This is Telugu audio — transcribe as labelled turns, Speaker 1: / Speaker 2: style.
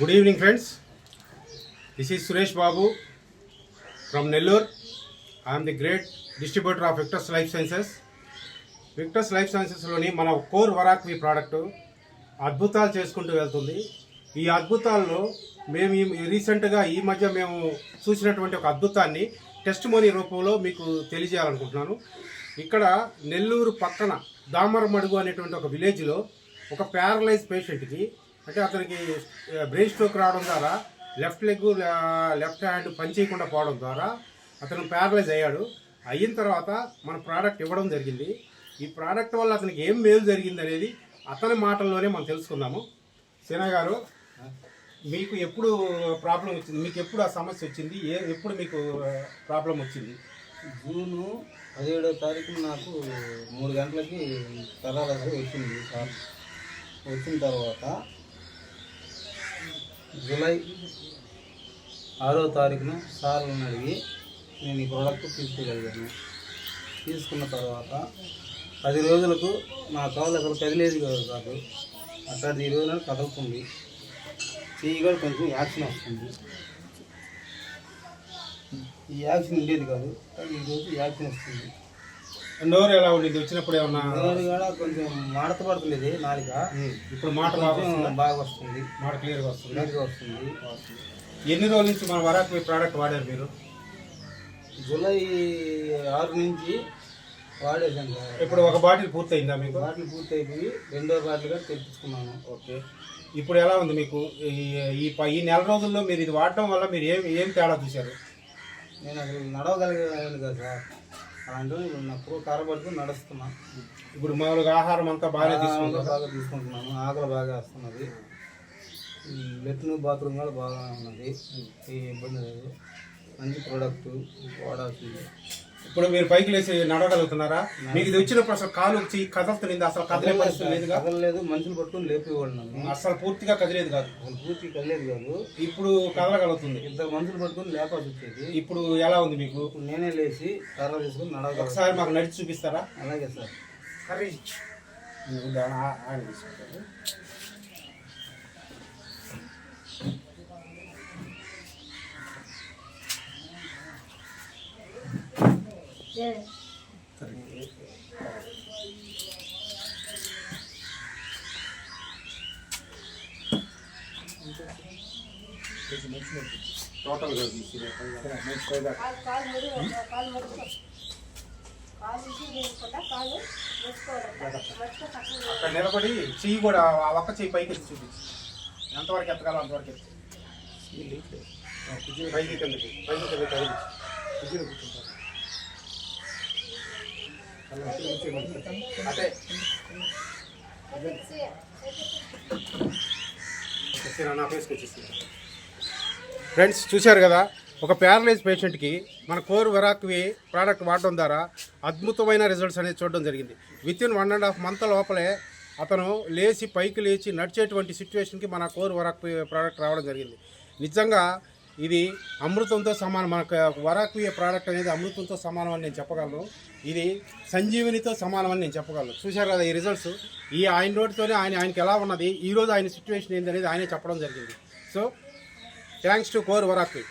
Speaker 1: Good evening, friends. This is Suresh Babu from Nellore. I am the great distributor of Victus Life Sciences. Victus Life Sciences లోని మన కోర్ వరాక్వి ప్రోడక్ట్ అద్భుతాలు చేసుకుంటూ వెళ్తుంది. ఈ అద్భుతాల్లో మేము రీసెంట్గా ఈ మధ్య మేము చూసినటువంటి ఒక అద్భుతాన్ని టెస్టిమోనీ రూపంలో మీకు తెలియజేయాలనుకుంటున్నాను. ఇక్కడ నెల్లూరు పక్కన దామరమడుగు అనేటువంటి ఒక విలేజ్లో ఒక ప్యారలైజ్ పేషెంట్కి, అంటే అతనికి బ్రెయిన్ స్ట్రోక్ రావడం ద్వారా లెఫ్ట్ లెగ్ లెఫ్ట్ హ్యాండ్ పనిచేయకుండా పోవడం ద్వారా అతను ప్యారలైజ్ అయ్యాడు. అయిన తర్వాత మన ప్రోడక్ట్ ఇవ్వడం జరిగింది. ఈ ప్రోడక్ట్ వల్ల అతనికి ఏం మేలు జరిగింది అనేది అతని మాటల్లోనే మనం తెలుసుకుందాము. సేనా గారు, మీకు ఎప్పుడు ప్రాబ్లం వచ్చింది? మీకు ఎప్పుడు ఆ సమస్య వచ్చింది? ఎప్పుడు మీకు ప్రాబ్లం వచ్చింది?
Speaker 2: జూన్ 17వ తారీఖున నాకు 3 గంటలకి పెరాలసిస్ వచ్చింది సార్. వచ్చిన తర్వాత జూలై 6వ తారీఖున సార్లను అడిగి నేను ఈ ప్రోడక్ట్ తీసుకోగలిగాను. తీసుకున్న తర్వాత 10 రోజులకు నా కాలు అసలు కదిలేదు కాదు. అట్లాంటి 20 రోజులు కదులుతుంది. చెయ్యి కూడా కొంచెం యాక్షన్ వస్తుంది. ఈ యాక్షన్ ఉండేది కాదు, కానీ ఈరోజు యాక్షన్ వస్తుంది.
Speaker 1: నోరు ఎలా ఉండేది వచ్చినప్పుడు? ఏమన్నా
Speaker 2: నోరు కూడా కొంచెం మాడత పడుతుంది నాలుక.
Speaker 1: ఇప్పుడు మాట
Speaker 2: బాగా వస్తుంది,
Speaker 1: మాట క్లియర్గా వస్తుంది. ఎన్ని రోజుల నుంచి మన వరాక్వి ప్రోడక్ట్ వాడారు మీరు?
Speaker 2: జూలై 6 నుంచి వాడేసాను సార్.
Speaker 1: ఇప్పుడు ఒక బాటిల్ పూర్తయిందా మీకు?
Speaker 2: బాటిల్ పూర్తి అయిపోయి 2వ బాటిల్గా తెప్పించుకున్నాను.
Speaker 1: ఓకే. ఇప్పుడు ఎలా ఉంది మీకు? ఈ నెల రోజుల్లో మీరు ఇది వాడటం వల్ల మీరు ఏం తేడా చూశారు?
Speaker 2: నేను అసలు నడవగలిగేది కదా సార్. అలాంటి నాకు కరబడుతూ నడుస్తున్నా.
Speaker 1: ఇప్పుడు మామూలుగా ఆహారం అంతా బాగా
Speaker 2: తీసుకుంటున్నాను. ఆకలి బాగా వస్తున్నది. లెట్రిన్ బాత్రూమ్ కూడా బాగా ఉన్నది. ఏ ఇబ్బంది లేదు. మంచి ప్రోడక్ట్ వాడాల్సింది.
Speaker 1: ఇప్పుడు మీరు పైకి లేచి నడవగలుగుతున్నారా? మీకు ఇది వచ్చినప్పుడు అసలు కాలు వచ్చి కదలుతుంది, అసలు కదలే పరిస్థితి లేదు.
Speaker 2: కదలలేదు. మనుషులు పట్టుకుని లేపేవాడు నన్ను.
Speaker 1: అసలు పూర్తిగా కదిలేదు కాదు.
Speaker 2: పూర్తిగా కదిలేదు కాదు.
Speaker 1: ఇప్పుడు కదలగలుగుతుంది.
Speaker 2: 2 మనుషులు పట్టుకుని లేపాల్సి వచ్చేది.
Speaker 1: ఇప్పుడు ఎలా ఉంది మీకు?
Speaker 2: నేనే లేచి కర్ర తీసుకుని నడవగలను.
Speaker 1: ఒకసారి మాకు నడిచి చూపిస్తారా?
Speaker 2: అలాగే సార్.
Speaker 1: సరే. టోటల్గా అక్కడ నిలబడి చెయ్యి కూడా ఆ ఒక్క చెయ్యి పైకి ఎత్తి చూపించి ఎంతవరకు ఎత్తగాలో అంతవరకు ఎత్తి పైకి కిందకి కూర్చుంటారు. అదే నా ఫేస్కి వచ్చేసి. ఫ్రెండ్స్, చూశారు కదా, ఒక ప్యారలైజ్ పేషెంట్కి మన కోర్ వరాక్వి ప్రోడక్ట్ వాడడం ద్వారా అద్భుతమైన రిజల్ట్స్ అనేది చూడడం జరిగింది. వితిన్ 1.5 మంత్ లోపలే అతను లేచి పైకి లేచి నడిచేటువంటి సిచ్యువేషన్కి మన కోర్ వరాక్వి ప్రోడక్ట్ రావడం జరిగింది. నిజంగా ఇది అమృతంతో సమానం. మనకు వరాక్వి ప్రోడక్ట్ అనేది అమృతంతో సమానం అని నేను చెప్పగలను. ఇది సంజీవనితో సమానం అని నేను చెప్పగలను. చూశారు కదా ఈ రిజల్ట్స్. ఆయన నోటితోనే ఆయనకి ఎలా ఉన్నది, ఈరోజు ఆయన సిచ్యువేషన్ ఏంటనేది ఆయనే చెప్పడం జరిగింది. సో థ్యాంక్స్ టు కోర్ వరాక్వి.